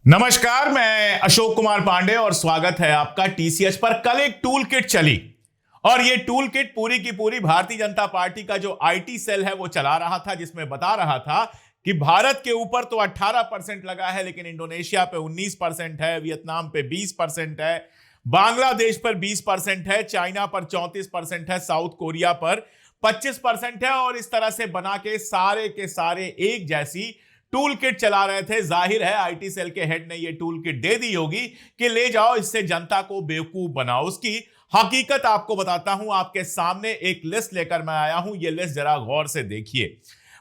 नमस्कार, मैं अशोक कुमार पांडे और स्वागत है आपका टीसीएच पर। कल एक टूल किट चली और ये टूल किट पूरी की पूरी भारतीय जनता पार्टी का जो आईटी सेल है वो चला रहा था, जिसमें बता रहा था कि भारत के ऊपर तो 18% लगा है, लेकिन इंडोनेशिया पे 19% है, वियतनाम पे 20% है, बांग्लादेश पर 20% है, चाइना पर 34% है, साउथ कोरिया पर 25% है। और इस तरह से बना के सारे एक जैसी टूल किट चला रहे थे। जाहिर है आईटी सेल के हेड ने यह टूल किट दे दी होगी कि ले जाओ, इससे जनता को बेवकूफ बनाओ। उसकी हकीकत आपको बताता हूं। आपके सामने एक लिस्ट लेकर मैं आया हूं, यह लिस्ट जरा गौर से देखिए।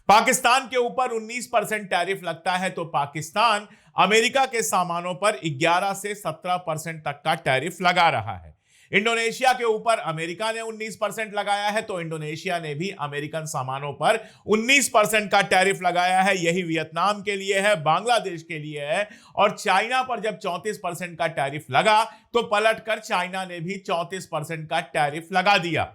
पाकिस्तान के ऊपर 19% टैरिफ लगता है, तो पाकिस्तान अमेरिका के सामानों पर 11 से 17% तक का टैरिफ लगा रहा है। इंडोनेशिया के ऊपर अमेरिका ने 19% लगाया है, तो इंडोनेशिया ने भी अमेरिकन सामानों पर 19% का टैरिफ लगाया है। यही वियतनाम के लिए है, बांग्लादेश के लिए है। और चाइना पर जब 34% का टैरिफ लगा, तो पलटकर चाइना ने भी 34% का टैरिफ लगा दिया।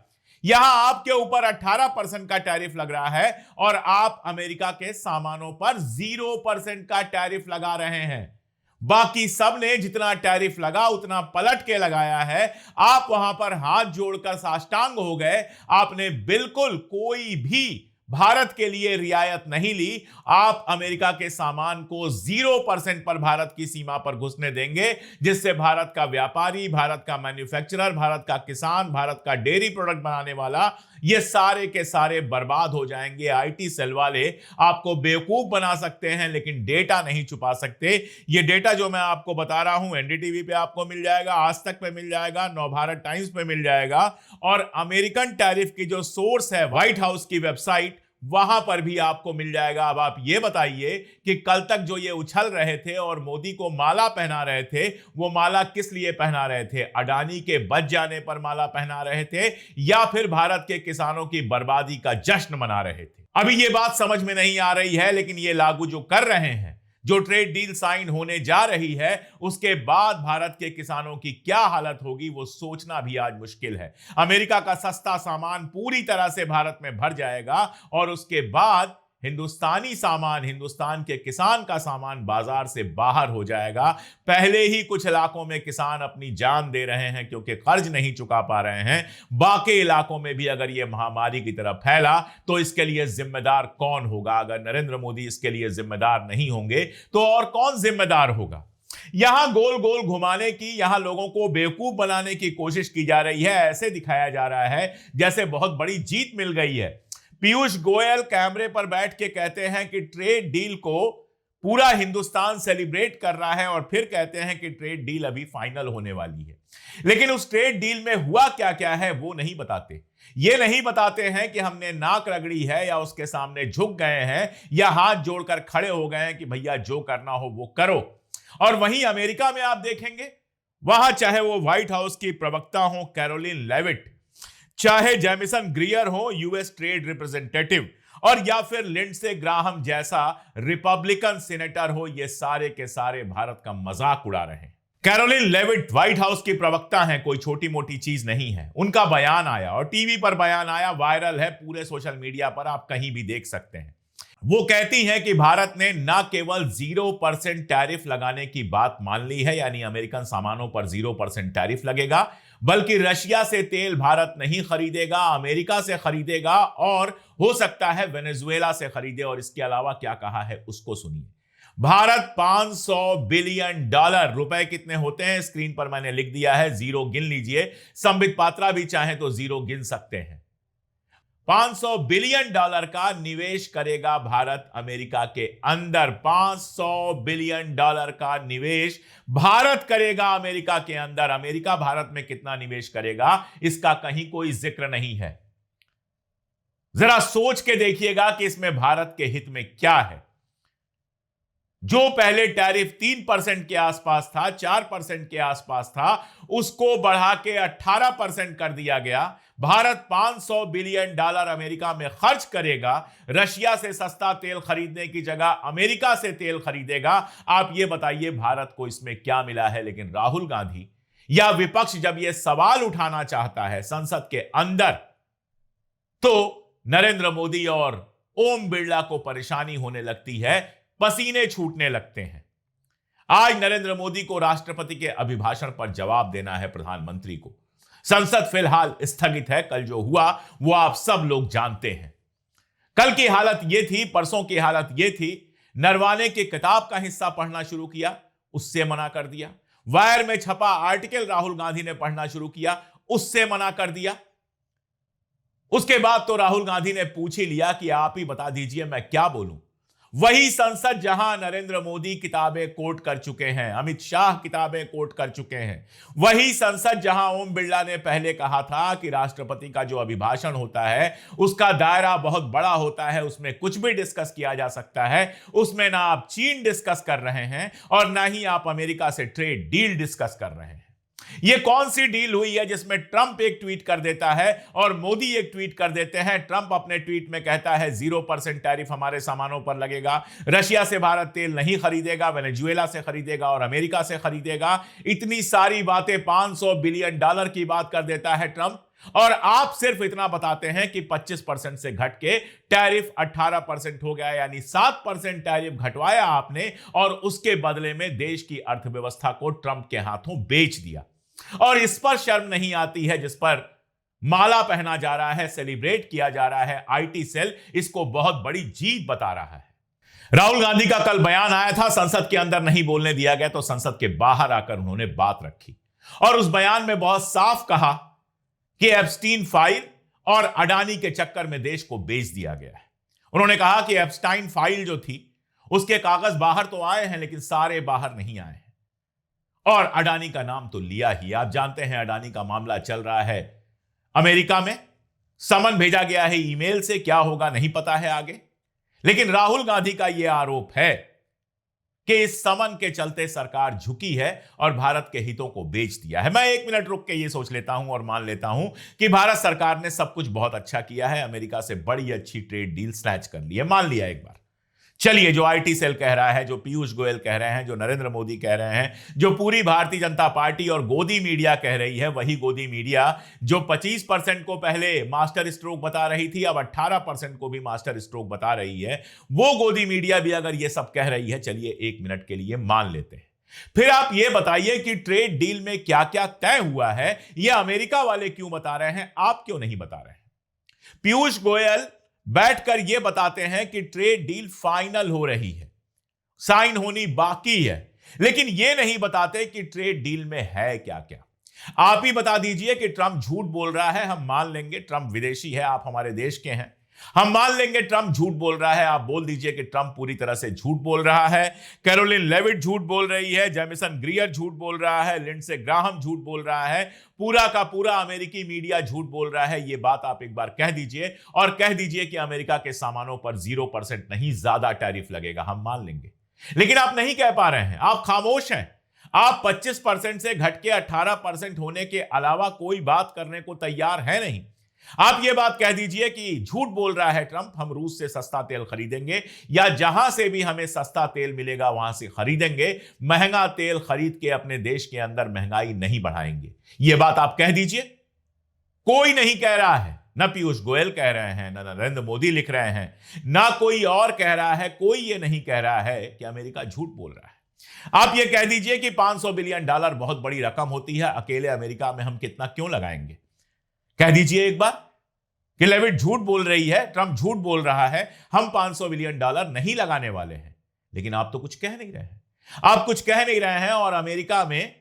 यहां आपके ऊपर 18% का टैरिफ लग रहा है और आप अमेरिका के सामानों पर 0% का टैरिफ लगा रहे हैं। बाकी सब ने जितना टैरिफ लगा उतना पलट के लगाया है। आप वहां पर हाथ जोड़कर साष्टांग हो गए। आपने बिल्कुल कोई भी भारत के लिए रियायत नहीं ली। आप अमेरिका के सामान को 0% पर भारत की सीमा पर घुसने देंगे, जिससे भारत का व्यापारी, भारत का मैन्युफैक्चरर, भारत का किसान, भारत का डेयरी प्रोडक्ट बनाने वाला, ये सारे के सारे बर्बाद हो जाएंगे। आईटी सेल वाले आपको बेवकूफ बना सकते हैं, लेकिन डेटा नहीं छुपा सकते। ये डेटा जो मैं आपको बता रहा हूं, एनडीटीवी पे आपको मिल जाएगा, आज तक पे मिल जाएगा, नवभारत टाइम्स पे मिल जाएगा, और अमेरिकन टैरिफ की जो सोर्स है व्हाइट हाउस की वेबसाइट, वहां पर भी आपको मिल जाएगा। अब आप ये बताइए कि कल तक जो ये उछल रहे थे और मोदी को माला पहना रहे थे, वो माला किस लिए पहना रहे थे? अडानी के बच जाने पर माला पहना रहे थे, या फिर भारत के किसानों की बर्बादी का जश्न मना रहे थे? अभी ये बात समझ में नहीं आ रही है, लेकिन ये लागू जो कर रहे हैं, जो ट्रेड डील साइन होने जा रही है, उसके बाद भारत के किसानों की क्या हालत होगी, वो सोचना भी आज मुश्किल है। अमेरिका का सस्ता सामान पूरी तरह से भारत में भर जाएगा और उसके बाद हिंदुस्तानी सामान, हिंदुस्तान के किसान का सामान बाजार से बाहर हो जाएगा। पहले ही कुछ इलाकों में किसान अपनी जान दे रहे हैं क्योंकि कर्ज नहीं चुका पा रहे हैं। बाकी इलाकों में भी अगर यह महामारी की तरफ फैला तो इसके लिए जिम्मेदार कौन होगा? अगर नरेंद्र मोदी इसके लिए जिम्मेदार नहीं होंगे तो और कौन जिम्मेदार होगा? यहां गोल गोल घुमाने की, यहां लोगों को बेवकूफ बनाने की कोशिश की जा रही है। ऐसे दिखाया जा रहा है जैसे बहुत बड़ी जीत मिल गई है। पीयूष गोयल कैमरे पर बैठ के कहते हैं कि ट्रेड डील को पूरा हिंदुस्तान सेलिब्रेट कर रहा है, और फिर कहते हैं कि ट्रेड डील अभी फाइनल होने वाली है। लेकिन उस ट्रेड डील में हुआ क्या क्या है वो नहीं बताते। ये नहीं बताते हैं कि हमने नाक रगड़ी है, या उसके सामने झुक गए हैं, या हाथ जोड़कर खड़े हो गए हैं कि भैया जो करना हो वो करो। और वहीं अमेरिका में आप देखेंगे, वहां चाहे वो व्हाइट हाउस की प्रवक्ता हो कैरोलिन लेविट, चाहे जेमिसन ग्रियर हो यूएस ट्रेड रिप्रेजेंटेटिव, और या फिर लिंडसे ग्राहम जैसा रिपब्लिकन सेनेटर हो, ये सारे के सारे भारत का मजाक उड़ा रहे हैं। कैरोलिन लेविट व्हाइट हाउस की प्रवक्ता हैं, कोई छोटी मोटी चीज नहीं है। उनका बयान आया और टीवी पर बयान आया, वायरल है पूरे सोशल मीडिया पर, आप कहीं भी देख सकते हैं। वो कहती हैं कि भारत ने न केवल 0% टैरिफ लगाने की बात मान ली है, यानी अमेरिकन सामानों पर 0% टैरिफ लगेगा, बल्कि रशिया से तेल भारत नहीं खरीदेगा, अमेरिका से खरीदेगा, और हो सकता है वेनेजुएला से खरीदे। और इसके अलावा क्या कहा है उसको सुनिए। भारत 500 बिलियन डॉलर, रुपए कितने होते हैं स्क्रीन पर मैंने लिख दिया है, जीरो गिन लीजिए। संबित पात्रा भी चाहे तो जीरो गिन सकते हैं। 500 बिलियन डॉलर का निवेश करेगा भारत अमेरिका के अंदर। 500 बिलियन डॉलर का निवेश भारत करेगा अमेरिका के अंदर। अमेरिका भारत में कितना निवेश करेगा इसका कहीं कोई जिक्र नहीं है। जरा सोच के देखिएगा कि इसमें भारत के हित में क्या है। जो पहले टैरिफ 3% के आसपास था, 4% के आसपास था, उसको बढ़ा के 18% कर दिया गया। भारत 500 बिलियन डॉलर अमेरिका में खर्च करेगा। रशिया से सस्ता तेल खरीदने की जगह अमेरिका से तेल खरीदेगा। आप ये बताइए भारत को इसमें क्या मिला है? लेकिन राहुल गांधी या विपक्ष जब यह सवाल उठाना चाहता है संसद के अंदर, तो नरेंद्र मोदी और ओम बिरला को परेशानी होने लगती है, पसीने छूटने लगते हैं। आज नरेंद्र मोदी को राष्ट्रपति के अभिभाषण पर जवाब देना है प्रधानमंत्री को। संसद फिलहाल स्थगित है। कल जो हुआ वो आप सब लोग जानते हैं। कल की हालत यह थी, परसों की हालत यह थी, नरवाने की किताब का हिस्सा पढ़ना शुरू किया, उससे मना कर दिया। वायर में छपा आर्टिकल राहुल गांधी ने पढ़ना शुरू किया, उससे मना कर दिया। उसके बाद तो राहुल गांधी ने पूछ ही लिया कि आप ही बता दीजिए मैं क्या बोलूं। वही संसद जहां नरेंद्र मोदी किताबें कोट कर चुके हैं, अमित शाह किताबें कोट कर चुके हैं, वही संसद जहां ओम बिरला ने पहले कहा था कि राष्ट्रपति का जो अभिभाषण होता है उसका दायरा बहुत बड़ा होता है, उसमें कुछ भी डिस्कस किया जा सकता है। उसमें ना आप चीन डिस्कस कर रहे हैं और ना ही आप अमेरिका से ट्रेड डील डिस्कस कर रहे हैं। यह कौन सी डील हुई है जिसमें ट्रंप एक ट्वीट कर देता है और मोदी एक ट्वीट कर देते हैं। ट्रंप अपने ट्वीट में कहता है 0% टैरिफ हमारे सामानों पर लगेगा, रशिया से भारत तेल नहीं खरीदेगा, वेनेजुएला से खरीदेगा और अमेरिका से खरीदेगा। इतनी सारी बातें, $500 बिलियन की बात कर देता है ट्रंप, और आप सिर्फ इतना बताते हैं कि 25% से घट के टैरिफ 18% हो गया, यानी 7% टैरिफ घटवाया आपने और उसके बदले में देश की अर्थव्यवस्था को ट्रंप के हाथों बेच दिया। और इस पर शर्म नहीं आती है, जिस पर माला पहना जा रहा है, सेलिब्रेट किया जा रहा है। आईटी सेल इसको बहुत बड़ी जीत बता रहा है। राहुल गांधी का कल बयान आया था, संसद के अंदर नहीं बोलने दिया गया तो संसद के बाहर आकर उन्होंने बात रखी और उस बयान में बहुत साफ कहा कि एप्स्टीन फाइल और अडानी के चक्कर में देश को बेच दिया गया है। उन्होंने कहा कि एप्स्टाइन फाइल जो थी उसके कागज बाहर तो आए हैं लेकिन सारे बाहर नहीं आए हैं, और अडानी का नाम तो लिया ही। आप जानते हैं अडानी का मामला चल रहा है अमेरिका में, समन भेजा गया है ईमेल से, क्या होगा नहीं पता है आगे। लेकिन राहुल गांधी का यह आरोप है कि इस समन के चलते सरकार झुकी है और भारत के हितों को बेच दिया है। मैं 1 मिनट रुक के ये सोच लेता हूं और मान लेता हूं कि भारत सरकार ने सब कुछ बहुत अच्छा किया है, अमेरिका से बड़ी अच्छी ट्रेड डील स्नैच कर ली है, मान लिया एक बार। चलिए, जो आईटी सेल कह रहा है, जो पीयूष गोयल कह रहे हैं, जो नरेंद्र मोदी कह रहे हैं, जो पूरी भारतीय जनता पार्टी और गोदी मीडिया कह रही है, वही गोदी मीडिया जो 25% को पहले मास्टर स्ट्रोक बता रही थी अब 18% को भी मास्टर स्ट्रोक बता रही है, वो गोदी मीडिया भी अगर ये सब कह रही है, चलिए 1 मिनट के लिए मान लेते हैं। फिर आप ये बताइए कि ट्रेड डील में क्या क्या तय हुआ है, ये अमेरिका वाले क्यों बता रहे हैं, आप क्यों नहीं बता रहे हैं। पीयूष गोयल बैठकर यह बताते हैं कि ट्रेड डील फाइनल हो रही है, साइन होनी बाकी है, लेकिन यह नहीं बताते कि ट्रेड डील में है क्या क्या। आप ही बता दीजिए कि ट्रंप झूठ बोल रहा है, हम मान लेंगे ट्रंप विदेशी है, आप हमारे देश के हैं, हम मान लेंगे ट्रंप झूठ बोल रहा है। आप बोल दीजिए कि ट्रंप पूरी तरह से झूठ बोल रहा है, कैरोलिन लेविट झूठ बोल रही है, जेमिसन ग्रियर झूठ बोल रहा है, लिंडसे ग्राहम झूठ बोल रहा है, पूरा का पूरा अमेरिकी मीडिया झूठ बोल रहा है। यह बात आप एक बार कह दीजिए और कह दीजिए कि अमेरिका के सामानों पर 0% नहीं, ज्यादा टैरिफ लगेगा, हम मान लेंगे। लेकिन आप नहीं कह पा रहे हैं, आप खामोश हैं। आप 25% से घट के 18% होने के अलावा कोई बात करने को तैयार है नहीं। आप यह बात कह दीजिए कि झूठ बोल रहा है ट्रंप, हम रूस से सस्ता तेल खरीदेंगे या जहां से भी हमें सस्ता तेल मिलेगा वहां से खरीदेंगे, महंगा तेल खरीद के अपने देश के अंदर महंगाई नहीं बढ़ाएंगे। यह बात आप कह दीजिए। कोई नहीं कह रहा है, ना पीयूष गोयल कह रहे हैं, ना नरेंद्र मोदी लिख रहे हैं, ना कोई और कह रहा है। कोई यह नहीं कह रहा है कि अमेरिका झूठ बोल रहा है। आप यह कह दीजिए कि $500 बिलियन बहुत बड़ी रकम होती है, अकेले अमेरिका में हम कितना क्यों लगाएंगे। कह दीजिए एक बार कि लेविट झूठ बोल रही है, ट्रंप झूठ बोल रहा है, हम $500 बिलियन नहीं लगाने वाले हैं। लेकिन आप तो कुछ कह नहीं रहे हैं, आप कुछ कह नहीं रहे हैं। और अमेरिका में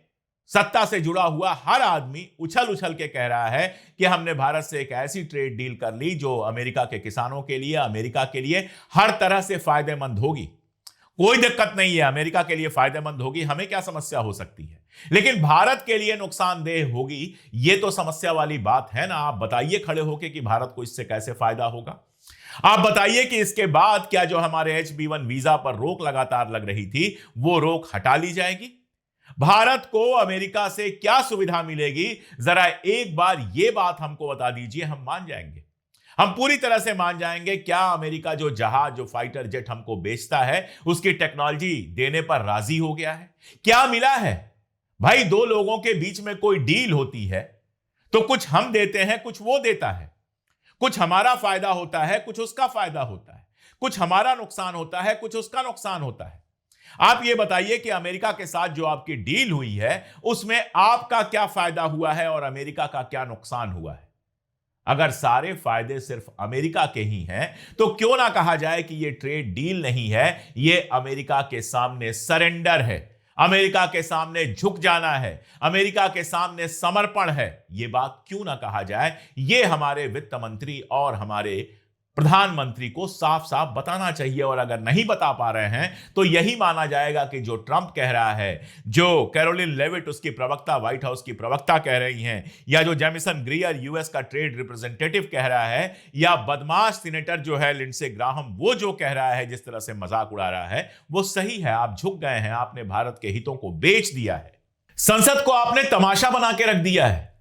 सत्ता से जुड़ा हुआ हर आदमी उछल उछल के कह रहा है कि हमने भारत से एक ऐसी ट्रेड डील कर ली जो अमेरिका के किसानों के लिए, अमेरिका के लिए हर तरह से फायदेमंद होगी। कोई दिक्कत नहीं है, अमेरिका के लिए फायदेमंद होगी, हमें क्या समस्या हो सकती है, लेकिन भारत के लिए नुकसानदेह होगी, यह तो समस्या वाली बात है ना। आप बताइए खड़े होकर कि भारत को इससे कैसे फायदा होगा। आप बताइए कि इसके बाद क्या जो हमारे H-1B वीजा पर रोक लगातार लग रही थी, वो रोक हटा ली जाएगी। भारत को अमेरिका से क्या सुविधा मिलेगी, जरा एक बार यह बात हमको बता दीजिए, हम मान जाएंगे, हम पूरी तरह से मान जाएंगे। क्या अमेरिका जो जहाज, जो फाइटर जेट हमको बेचता है, उसकी टेक्नोलॉजी देने पर राजी हो गया है? क्या मिला है भाई? दो लोगों के बीच में कोई डील होती है तो कुछ हम देते हैं, कुछ वो देता है, कुछ हमारा फायदा होता है, कुछ उसका फायदा होता है, कुछ हमारा नुकसान होता है, कुछ उसका नुकसान होता है। आप ये बताइए कि अमेरिका के साथ जो आपकी डील हुई है उसमें आपका क्या फायदा हुआ है और अमेरिका का क्या नुकसान हुआ है। अगर सारे फायदे सिर्फ अमेरिका के ही हैं तो क्यों ना कहा जाए कि यह ट्रेड डील नहीं है, यह अमेरिका के सामने सरेंडर है, अमेरिका के सामने झुक जाना है, अमेरिका के सामने समर्पण है। यह बात क्यों ना कहा जाए, यह हमारे वित्त मंत्री और हमारे प्रधानमंत्री को साफ साफ बताना चाहिए। और अगर नहीं बता पा रहे हैं तो यही माना जाएगा कि जो ट्रंप कह रहा है, जो कैरोलिन लेविट उसकी प्रवक्ता, व्हाइट हाउस की प्रवक्ता कह रही हैं, या जो जेमिसन ग्रियर यूएस का ट्रेड रिप्रेजेंटेटिव कह रहा है, या बदमाश सीनेटर जो है लिंडसे ग्राहम वो जो कह रहा है, जिस तरह से मजाक उड़ा रहा है, वो सही है। आप झुक गए हैं, आपने भारत के हितों को बेच दिया है, संसद को आपने तमाशा बना के रख दिया है,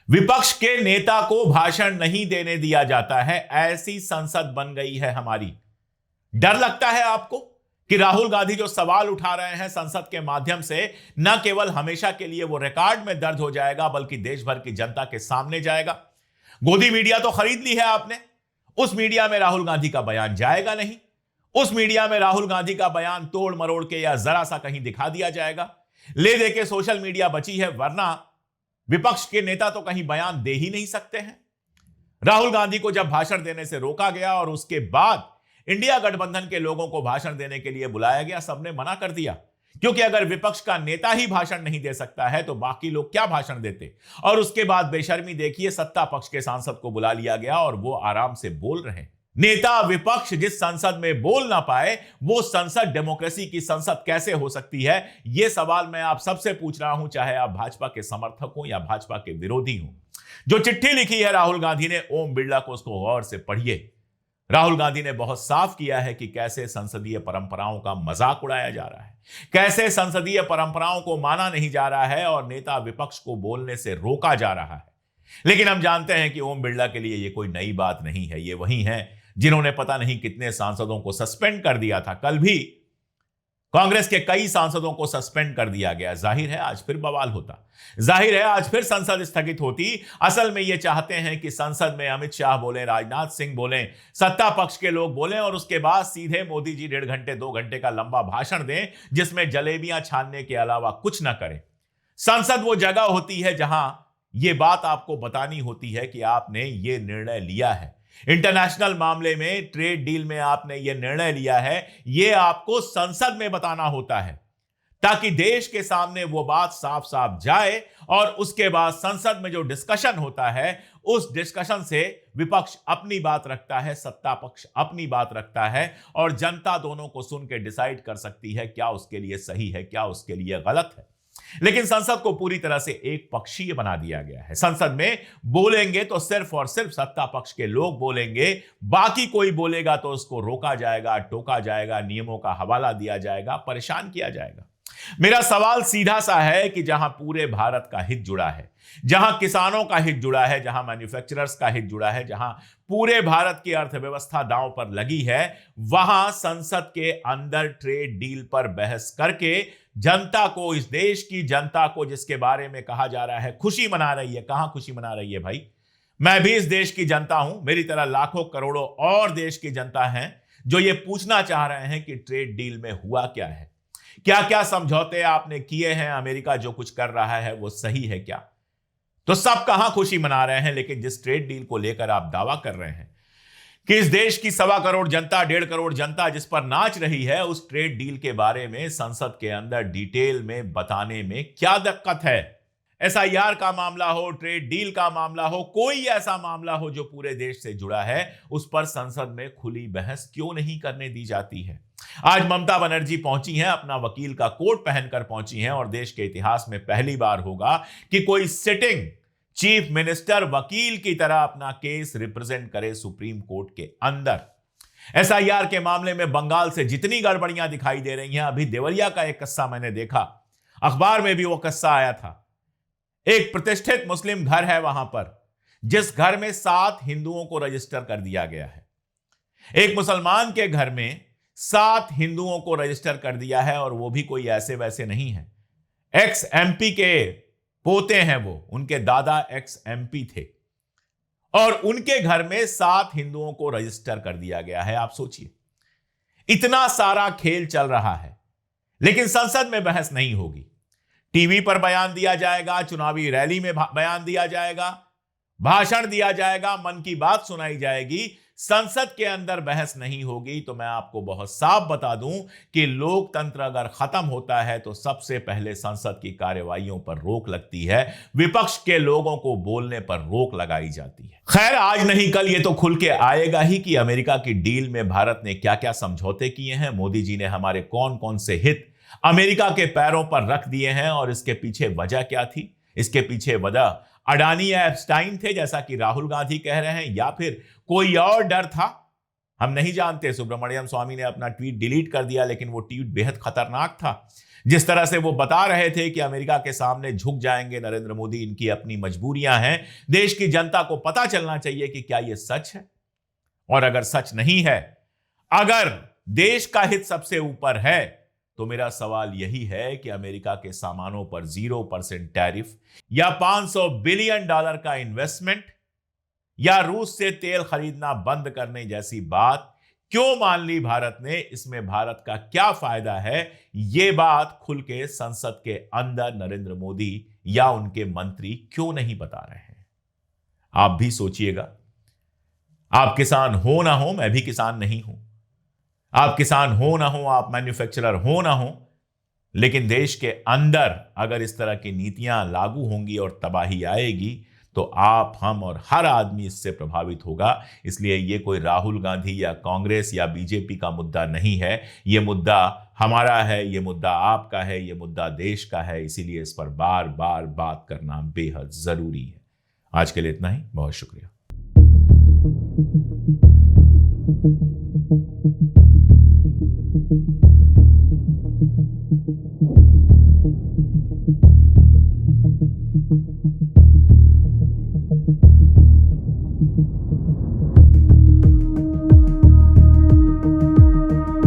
विपक्ष के नेता को भाषण नहीं देने दिया जाता है। ऐसी संसद बन गई है हमारी। डर लगता है आपको कि राहुल गांधी जो सवाल उठा रहे हैं संसद के माध्यम से, न केवल हमेशा के लिए वो रिकॉर्ड में दर्ज हो जाएगा बल्कि देश भर की जनता के सामने जाएगा। गोदी मीडिया तो खरीद ली है आपने, उस मीडिया में राहुल गांधी का बयान जाएगा नहीं, उस मीडिया में राहुल गांधी का बयान तोड़ मरोड़ के या जरा सा कहीं दिखा दिया जाएगा। ले दे के सोशल मीडिया बची है, वरना विपक्ष के नेता तो कहीं बयान दे ही नहीं सकते हैं। राहुल गांधी को जब भाषण देने से रोका गया और उसके बाद इंडिया गठबंधन के लोगों को भाषण देने के लिए बुलाया गया, सबने मना कर दिया, क्योंकि अगर विपक्ष का नेता ही भाषण नहीं दे सकता है तो बाकी लोग क्या भाषण देते। और उसके बाद बेशर्मी देखिए, सत्ता पक्ष के सांसद को बुला लिया गया और वो आराम से बोल रहे हैं। नेता विपक्ष जिस संसद में बोल ना पाए, वो संसद डेमोक्रेसी की संसद कैसे हो सकती है? यह सवाल मैं आप सबसे पूछ रहा हूं, चाहे आप भाजपा के समर्थक हो या भाजपा के विरोधी हो। जो चिट्ठी लिखी है राहुल गांधी ने ओम बिरला को, उसको गौर से पढ़िए। राहुल गांधी ने बहुत साफ किया है कि कैसे संसदीय परंपराओं का मजाक उड़ाया जा रहा है, कैसे संसदीय परंपराओं को माना नहीं जा रहा है और नेता विपक्ष को बोलने से रोका जा रहा है। लेकिन हम जानते हैं कि ओम बिरला के लिए यह कोई नई बात नहीं है। ये वही हैं जिन्होंने पता नहीं कितने सांसदों को सस्पेंड कर दिया था। कल भी कांग्रेस के कई सांसदों को सस्पेंड कर दिया गया। जाहिर है आज फिर बवाल होता, जाहिर है आज फिर संसद स्थगित होती। असल में ये चाहते हैं कि संसद में अमित शाह बोले, राजनाथ सिंह बोले, सत्ता पक्ष के लोग बोले और उसके बाद सीधे मोदी जी 1.5 घंटे 2 घंटे का लंबा भाषण दें जिसमें जलेबियां छानने के अलावा कुछ ना करें। संसद वो जगह होती है जहां यह बात आपको बतानी होती है कि आपने ये निर्णय लिया है। इंटरनेशनल मामले में, ट्रेड डील में आपने यह निर्णय लिया है, यह आपको संसद में बताना होता है ताकि देश के सामने वो बात साफ साफ जाए और उसके बाद संसद में जो डिस्कशन होता है उस डिस्कशन से विपक्ष अपनी बात रखता है, सत्ता पक्ष अपनी बात रखता है और जनता दोनों को सुन के डिसाइड कर सकती है क्या उसके लिए सही है, क्या उसके लिए गलत है। लेकिन संसद को पूरी तरह से एक पक्षीय बना दिया गया है। संसद में बोलेंगे तो सिर्फ और सिर्फ सत्ता पक्ष के लोग बोलेंगे, बाकी कोई बोलेगा तो उसको रोका जाएगा, टोका जाएगा, नियमों का हवाला दिया जाएगा, परेशान किया जाएगा। मेरा सवाल सीधा सा है कि जहां पूरे भारत का हित जुड़ा है, जहां किसानों का हित जुड़ा है, जहां मैन्युफैक्चरर्स का हित जुड़ा है, जहां पूरे भारत की अर्थव्यवस्था दांव पर लगी है, वहां संसद के अंदर ट्रेड डील पर बहस करके जनता को, इस देश की जनता को जिसके बारे में कहा जा रहा है खुशी मना रही है। कहां खुशी मना रही है भाई? मैं भी इस देश की जनता हूं, मेरी तरह लाखों करोड़ों और देश की जनता है जो ये पूछना चाह रहे हैं कि ट्रेड डील में हुआ क्या है, क्या क्या समझौते आपने किए हैं, अमेरिका जो कुछ कर रहा है वो सही है क्या? तो सब कहां खुशी मना रहे हैं, लेकिन जिस ट्रेड डील को लेकर आप दावा कर रहे हैं कि इस देश की 1.25 करोड़ जनता, 1.5 करोड़ जनता जिस पर नाच रही है, उस ट्रेड डील के बारे में संसद के अंदर डिटेल में बताने में क्या दिक्कत है? एसआईआर का मामला हो, ट्रेड डील का मामला हो, कोई ऐसा मामला हो जो पूरे देश से जुड़ा है, उस पर संसद में खुली बहस क्यों नहीं करने दी जाती है? आज ममता बनर्जी पहुंची हैं, अपना वकील का कोट पहनकर पहुंची हैं और देश के इतिहास में पहली बार होगा कि कोई सिटिंग चीफ मिनिस्टर वकील की तरह अपना केस रिप्रेजेंट करे सुप्रीम कोर्ट के अंदर। एसआईआर के मामले में बंगाल से जितनी गड़बड़ियां दिखाई दे रही हैं, अभी देवरिया का एक किस्सा मैंने देखा, अखबार में भी वो किस्सा आया था। एक प्रतिष्ठित मुस्लिम घर है वहां पर, जिस घर में 7 हिंदुओं को रजिस्टर कर दिया गया है। एक मुसलमान के घर में 7 हिंदुओं को रजिस्टर कर दिया है और वो भी कोई ऐसे वैसे नहीं है, एक्स एमपी के पोते हैं वो, उनके दादा एक्स एमपी थे और उनके घर में 7 हिंदुओं को रजिस्टर कर दिया गया है। आप सोचिए, इतना सारा खेल चल रहा है, लेकिन संसद में बहस नहीं होगी। टीवी पर बयान दिया जाएगा, चुनावी रैली में बयान दिया जाएगा, भाषण दिया जाएगा, मन की बात सुनाई जाएगी, संसद के अंदर बहस नहीं होगी। तो मैं आपको बहुत साफ बता दूं कि लोकतंत्र अगर खत्म होता है तो सबसे पहले संसद की कार्यवाहियों पर रोक लगती है, विपक्ष के लोगों को बोलने पर रोक लगाई जाती है। खैर, आज नहीं कल ये तो खुल के आएगा ही कि अमेरिका की डील में भारत ने क्या क्या समझौते किए हैं, मोदी जी ने हमारे कौन कौन से हित अमेरिका के पैरों पर रख दिए हैं और इसके पीछे वजह क्या थी। इसके पीछे वजह अडानी या एप्स्टाइन थे जैसा कि राहुल गांधी कह रहे हैं, या फिर कोई और डर था, हम नहीं जानते। सुब्रमण्यम स्वामी ने अपना ट्वीट डिलीट कर दिया, लेकिन वो ट्वीट बेहद खतरनाक था। जिस तरह से वो बता रहे थे कि अमेरिका के सामने झुक जाएंगे नरेंद्र मोदी, इनकी अपनी मजबूरियां हैं, देश की जनता को पता चलना चाहिए कि क्या ये सच है। और अगर सच नहीं है, अगर देश का हित सबसे ऊपर है, तो मेरा सवाल यही है कि अमेरिका के सामानों पर 0% टैरिफ या $500 बिलियन का इन्वेस्टमेंट या रूस से तेल खरीदना बंद करने जैसी बात क्यों मान ली भारत ने, इसमें भारत का क्या फायदा है, यह बात खुल के संसद के अंदर नरेंद्र मोदी या उनके मंत्री क्यों नहीं बता रहे हैं। आप भी सोचिएगा। आप किसान हो ना हो, मैं भी किसान नहीं हूं, आप किसान हो ना हो, आप मैन्युफैक्चरर हो ना हो, लेकिन देश के अंदर अगर इस तरह की नीतियां लागू होंगी और तबाही आएगी तो आप, हम और हर आदमी इससे प्रभावित होगा। इसलिए ये कोई राहुल गांधी या कांग्रेस या बीजेपी का मुद्दा नहीं है, ये मुद्दा हमारा है, ये मुद्दा आपका है, ये मुद्दा देश का है। इसीलिए इस पर बार बार बात करना बेहद जरूरी है। आज के लिए इतना ही, बहुत शुक्रिया। Thank you.